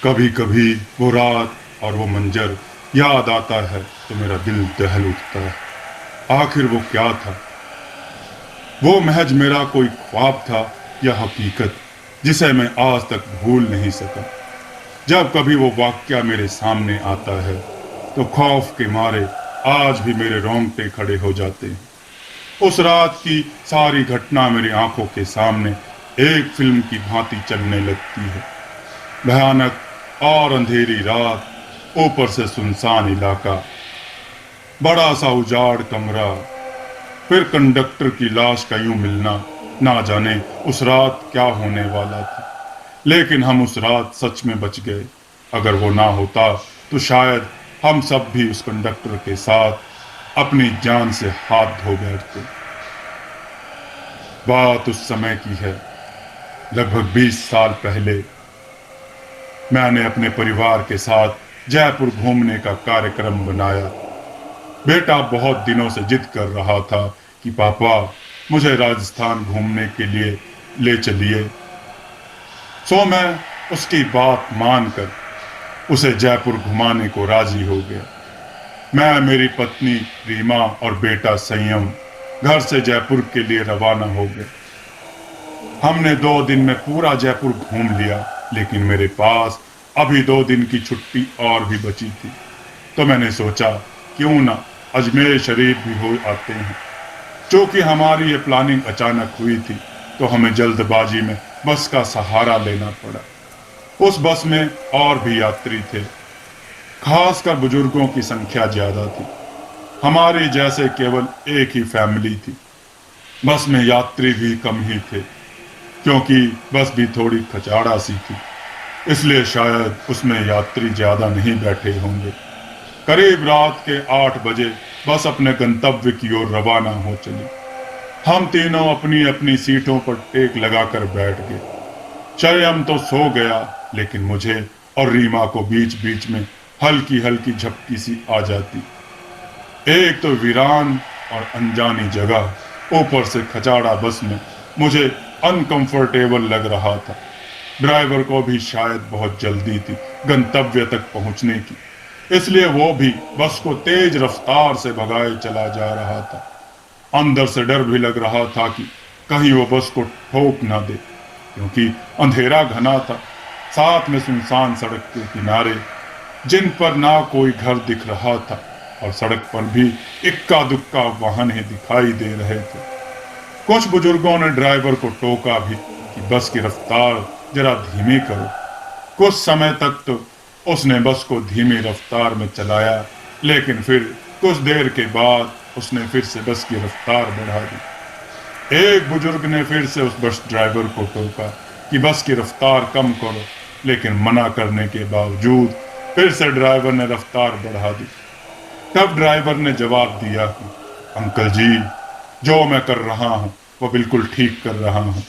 कभी कभी वो रात और वो मंजर याद आता है तो मेरा दिल दहल उठता है। आखिर वो क्या था? वो महज मेरा कोई ख्वाब था या हकीकत जिसे मैं आज तक भूल नहीं सका। जब कभी वो वाकया मेरे सामने आता है तो खौफ के मारे आज भी मेरे रोंगटे खड़े हो जाते हैं। उस रात की सारी घटना मेरी आंखों के सामने एक फिल्म की भांति चलने लगती है। भयानक और अंधेरी रात, ऊपर से सुनसान इलाका, बड़ा सा उजाड़ कमरा, फिर कंडक्टर की लाश का यूं मिलना। ना जाने उस रात क्या होने वाला था, लेकिन हम उस रात सच में बच गए। अगर वो ना होता तो शायद हम सब भी उस कंडक्टर के साथ अपनी जान से हाथ धो बैठते। बात उस समय की है, लगभग 20 साल पहले। मैंने अपने परिवार के साथ जयपुर घूमने का कार्यक्रम बनाया। बेटा बहुत दिनों से जिद कर रहा था कि पापा, मुझे राजस्थान घूमने के लिए ले चलिए। सो मैं उसकी बात मानकर उसे जयपुर घुमाने को राजी हो गया। मैं, मेरी पत्नी रीमा और बेटा संयम घर से जयपुर के लिए रवाना हो गए। हमने 2 दिन में पूरा जयपुर घूम लिया, लेकिन मेरे पास अभी 2 दिन की छुट्टी और भी बची थी। तो मैंने सोचा क्यों ना अजमेर शरीफ भी हो आते हैं। चूंकि हमारी ये प्लानिंग अचानक हुई थी तो हमें जल्दबाजी में बस का सहारा लेना पड़ा। उस बस में और भी यात्री थे, खासकर बुजुर्गों की संख्या ज्यादा थी। हमारी जैसे केवल एक ही फैमिली थी। बस में यात्री भी कम ही थे, क्योंकि बस भी थोड़ी खचाड़ा सी थी, इसलिए शायद उसमें यात्री ज्यादा नहीं बैठे होंगे। करीब रात के 8 बजे बस अपने गंतव्य की ओर रवाना हो चली। हम तीनों अपनी अपनी सीटों पर टेक लगाकर बैठ गए। शयम तो सो गया, लेकिन मुझे और रीमा को बीच बीच में हल्की हल्की झपकी सी आ जाती। एक तो वीरान और अनजानी जगह, ऊपर से खचाड़ा बस में मुझे अनकंफर्टेबल लग रहा था। ड्राइवर को भी शायद बहुत जल्दी थी गंतव्य तक पहुंचने की, इसलिए वो भी बस को तेज रफ्तार से भगाए चला जा रहा था। अंदर से डर भी लग रहा था कि कहीं वो बस को ठोक ना दे, क्योंकि अंधेरा घना था। साथ में सुनसान सड़क के किनारे, जिन पर ना कोई घर दिख रहा था, और सड़क पर भी इक्का दुक्का वाहन ही दिखाई दे रहे थे। कुछ बुजुर्गों ने ड्राइवर को टोका भी कि बस की रफ्तार जरा धीमी करो। कुछ समय तक तो उसने बस को धीमी रफ्तार में चलाया, लेकिन फिर कुछ देर के बाद उसने फिर से बस की रफ्तार बढ़ा दी। एक बुजुर्ग ने फिर से उस बस ड्राइवर को टोका कि बस की रफ्तार कम करो, लेकिन मना करने के बावजूद फिर से ड्राइवर ने रफ्तार बढ़ा दी। तब ड्राइवर ने जवाब दिया कि अंकल जी, जो मैं कर रहा हूँ वो बिल्कुल ठीक कर रहा हूँ।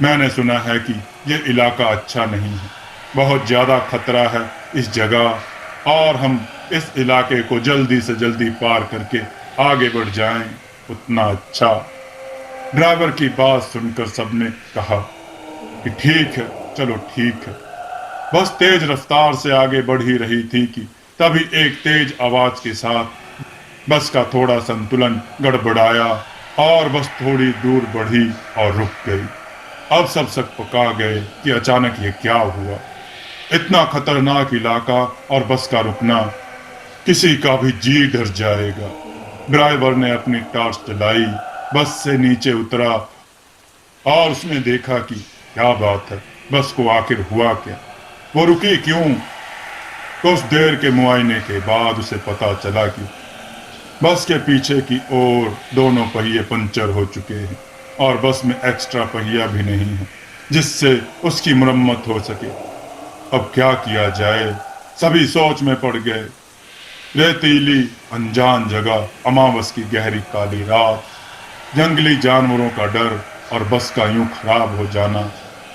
मैंने सुना है कि ये इलाका अच्छा नहीं है, बहुत ज्यादा खतरा है इस जगह, और हम इस इलाके को जल्दी से जल्दी पार करके आगे बढ़ जाएं उतना अच्छा। ड्राइवर की बात सुनकर सबने कहा कि ठीक है, चलो ठीक है। बस तेज रफ्तार से आगे बढ़ ही रही थी कि तभी एक तेज आवाज के साथ बस का थोड़ा संतुलन गड़बड़ाया और बस थोड़ी दूर बढ़ी और रुक गई। अब सब सक पका गए कि अचानक ये क्या हुआ। इतना खतरनाक इलाका और बस का रुकना, किसी का भी जी डर जाएगा। ड्राइवर ने अपनी टॉर्च जलाई, बस से नीचे उतरा और उसने देखा कि क्या बात है, बस को आखिर हुआ क्या, वो रुकी क्यों। कुछ देर के मुआयने के बाद उसे पता चला कि बस के पीछे की ओर दोनों पहिए पंचर हो चुके हैं और बस में एक्स्ट्रा पहिया भी नहीं है जिससे उसकी मरम्मत हो सके। अब क्या किया जाए, सभी सोच में पड़ गए। रेतीली अनजान जगह, अमावस की गहरी काली रात, जंगली जानवरों का डर और बस का यूं खराब हो जाना,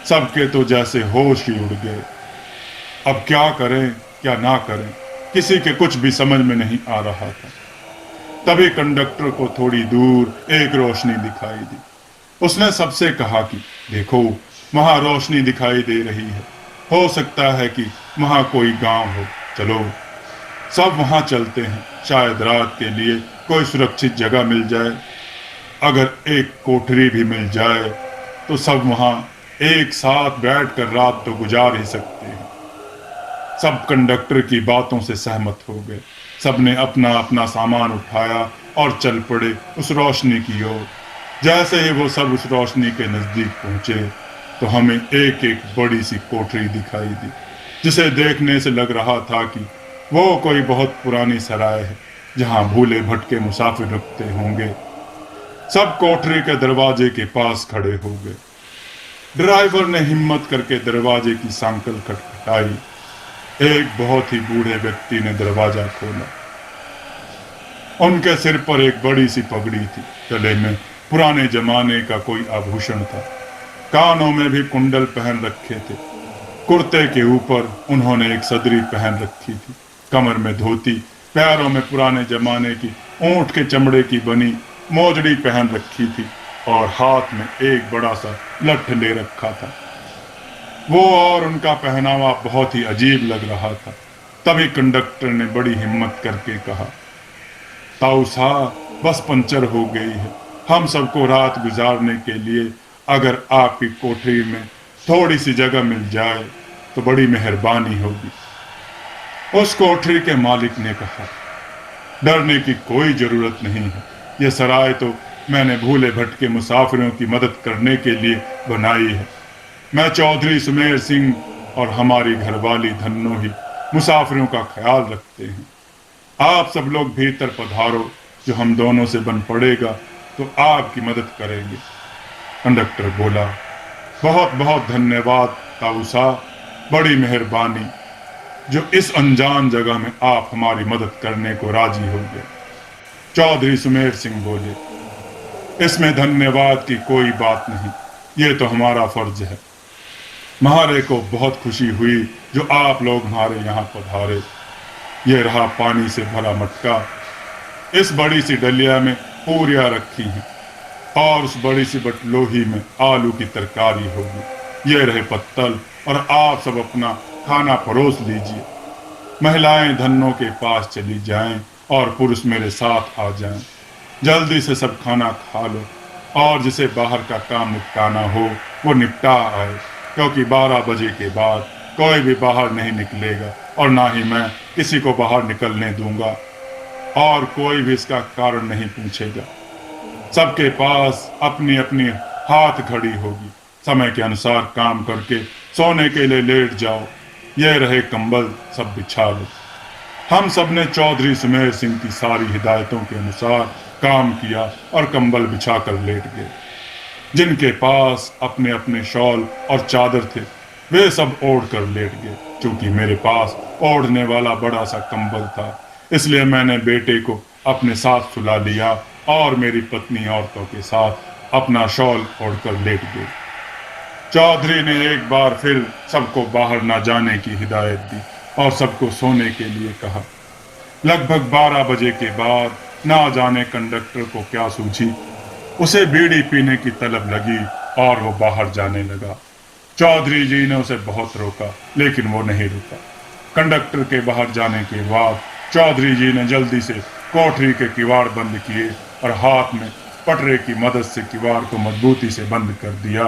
सबके तो जैसे होश ही उड़ गए। अब क्या करें क्या ना करें, किसी के कुछ भी समझ में नहीं आ रहा था। तभी कंडक्टर को थोड़ी दूर एक रोशनी दिखाई दी। उसने सबसे कहा कि देखो, वहां रोशनी दिखाई दे रही है। हो सकता है कि वहां कोई गांव हो। चलो सब वहां चलते हैं, शायद रात के लिए कोई सुरक्षित जगह मिल जाए। अगर एक कोठरी भी मिल जाए तो सब वहां एक साथ बैठकर रात तो गुजार ही सकते हैं। सब कंडक्टर की बातों से सहमत हो गए। सबने अपना अपना सामान उठाया और चल पड़े उस रोशनी की ओर। जैसे ही वो सब उस रोशनी के नजदीक पहुंचे तो हमें एक एक बड़ी सी कोठरी दिखाई दी, जिसे देखने से लग रहा था कि वो कोई बहुत पुरानी सराय है जहां भूले भटके मुसाफिर रुकते होंगे। सब कोठरी के दरवाजे के पास खड़े हो गए। ड्राइवर ने हिम्मत करके दरवाजे की सांकल खटखटाई। एक बहुत ही बूढ़े व्यक्ति ने दरवाजा खोला। उनके सिर पर एक बड़ी सी पगड़ी थी, गले में पुराने जमाने का कोई आभूषण था, कानों में भी कुंडल पहन रखे थे। कुर्ते के ऊपर उन्होंने एक सदरी पहन रखी थी, कमर में धोती, पैरों में पुराने जमाने की ऊंट के चमड़े की बनी मोजड़ी पहन रखी थी और हाथ में एक बड़ा सा लठ ले रखा था। वो और उनका पहनावा बहुत ही अजीब लग रहा था। तभी कंडक्टर ने बड़ी हिम्मत करके कहा, ताऊ साहब बस पंचर हो गई है। हम सबको रात गुजारने के लिए अगर आपकी कोठरी में थोड़ी सी जगह मिल जाए तो बड़ी मेहरबानी होगी। उस कोठरी के मालिक ने कहा, डरने की कोई जरूरत नहीं है। यह सराय तो मैंने भूले भटके मुसाफिरों की मदद करने के लिए बनाई है। मैं चौधरी सुमेर सिंह और हमारी घरवाली धन्नो ही मुसाफिरों का ख्याल रखते हैं। आप सब लोग भीतर पधारो, जो हम दोनों से बन पड़ेगा तो आपकी मदद करेंगे। कंडक्टर बोला, बहुत बहुत धन्यवाद ताऊ साहब, बड़ी मेहरबानी जो इस अनजान जगह में आप हमारी मदद करने को राजी हो गए। चौधरी सुमेर सिंह बोले, इसमें धन्यवाद की कोई बात नहीं, ये तो हमारा फर्ज है। हमारे को बहुत खुशी हुई जो आप लोग हमारे यहाँ पधारे। ये रहा पानी से भरा मटका, इस बड़ी सी डलिया में पूरियां रखी हैं और उस बड़ी सी बटलोही में आलू की तरकारी होगी। ये रहे पत्तल और आप सब अपना खाना परोस लीजिए। महिलाएं धन्नों के पास चली जाएं और पुरुष मेरे साथ आ जाएं। जल्दी से सब खाना खा लो और जिसे बाहर का काम निपटाना हो वो निपटा आए, क्योंकि 12 बजे के बाद कोई भी बाहर नहीं निकलेगा और ना ही मैं किसी को बाहर निकलने दूंगा और कोई भी इसका कारण नहीं पूछेगा। सबके पास अपनी अपनी हाथ घड़ी होगी। समय के अनुसार काम करके सोने के लिए लेट जाओ। ये रहे कंबल, सब बिछा लो। हम सब ने चौधरी सुमेर सिंह की सारी हिदायतों के अनुसार काम किया और कंबल बिछाकर लेट गए। जिनके पास अपने अपने शॉल और चादर थे वे सब ओढ़ कर लेट गए। क्योंकि मेरे पास ओढ़ने वाला बड़ा सा कंबल था, इसलिए मैंने बेटे को अपने साथ सुला लिया और मेरी पत्नी औरतों के साथ अपना शॉल ओढ़कर लेट गई। चौधरी ने एक बार फिर सबको बाहर ना जाने की हिदायत दी और सबको सोने के लिए कहा। लगभग 12 बजे के बाद ना जाने कंडक्टर को क्या सूझी, उसे बीड़ी पीने की तलब लगी और वो बाहर जाने लगा। चौधरी जी ने उसे बहुत रोका, लेकिन वो नहीं रुका। कंडक्टर के बाहर जाने के बाद चौधरी जी ने जल्दी से कोठरी के किवाड़ बंद किए और हाथ में पटरे की मदद से किवाड़ को मजबूती से बंद कर दिया,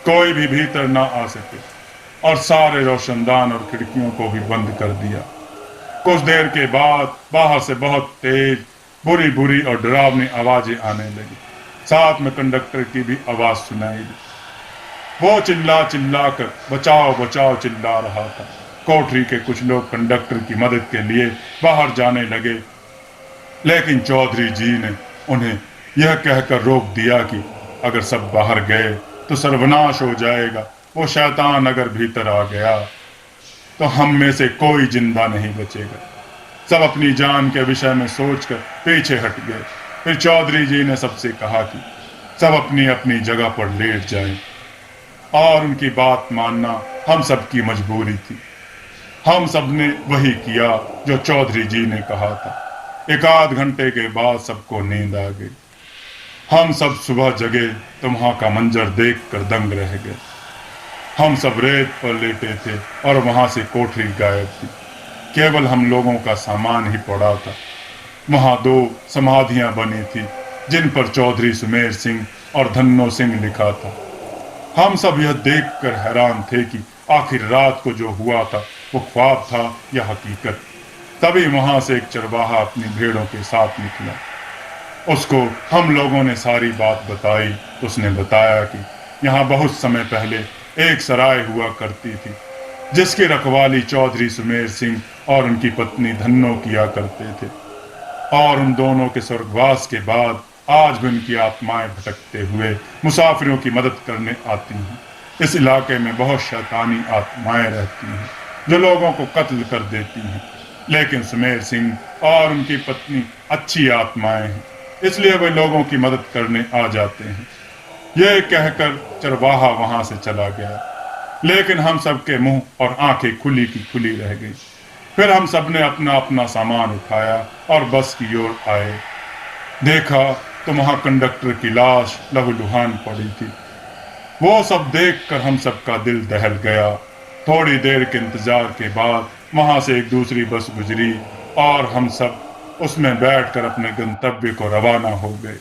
कोई भी भीतर ना आ सके, और सारे रोशनदान और खिड़कियों को भी बंद कर दिया। कुछ देर के बाद बाहर से बहुत तेज बुरी बुरी और डरावनी आवाजें आने लगी। साथ में कंडक्टर की भी आवाज सुनाई दी। वो चिल्ला चिल्ला कर बचाओ बचाओ चिल्ला रहा था। कोठरी के कुछ लोग कंडक्टर की मदद के लिए बाहर जाने लगे, लेकिन चौधरी जी ने उन्हें यह कहकर रोक दिया कि अगर सब बाहर गए तो सर्वनाश हो जाएगा। वो शैतान अगर भीतर आ गया तो हम में से कोई जिंदा नहीं बचेगा। सब अपनी जान के विषय में सोचकर पीछे हट गए। फिर चौधरी जी ने सबसे कहा कि सब अपनी अपनी जगह पर लेट जाएं, और उनकी बात मानना हम सबकी मजबूरी थी। हम सब ने वही किया जो चौधरी जी ने कहा था। 1 घंटे के बाद सबको नींद आ गई। हम सब सुबह जगे तो वहां का मंजर देखकर दंग रह गए। हम सब रेत पर लेटे थे और वहां से कोठरी गायब थी। केवल हम लोगों का सामान ही पड़ा था। वहां दो समाधियां बनी थी जिन पर चौधरी सुमेर सिंह और धन्नो सिंह लिखा था। हम सब यह देखकर हैरान थे कि आखिर रात को जो हुआ था वो ख्वाब था या हकीकत। तभी वहां से एक चरवाहा अपनी भेड़ों के साथ निकला। उसको हम लोगों ने सारी बात बताई। उसने बताया कि यहाँ बहुत समय पहले एक सराय हुआ करती थी जिसकी रखवाली चौधरी सुमेर सिंह और उनकी पत्नी धन्नो किया करते थे, और उन दोनों के स्वर्गवास के बाद आज भी उनकी आत्माएं भटकते हुए मुसाफिरों की मदद करने आती हैं। इस इलाके में बहुत शैतानी आत्माएं रहती हैं जो लोगों को कत्ल कर देती हैं, लेकिन सुमेर सिंह और उनकी पत्नी अच्छी आत्माएं हैं, इसलिए वे लोगों की मदद करने आ जाते हैं। यह कहकर चरवाहा वहां से चला गया, लेकिन हम सबके मुंह और आंखें खुली की खुली रह गई। फिर हम सबने अपना अपना सामान उठाया और बस की ओर आए। देखा तो वहां कंडक्टर की लाश लहूलुहान पड़ी थी। वो सब देखकर हम सबका दिल दहल गया। थोड़ी देर के इंतजार के बाद वहां से एक दूसरी बस गुजरी और हम सब उसमें बैठकर अपने गंतव्य को रवाना हो गए।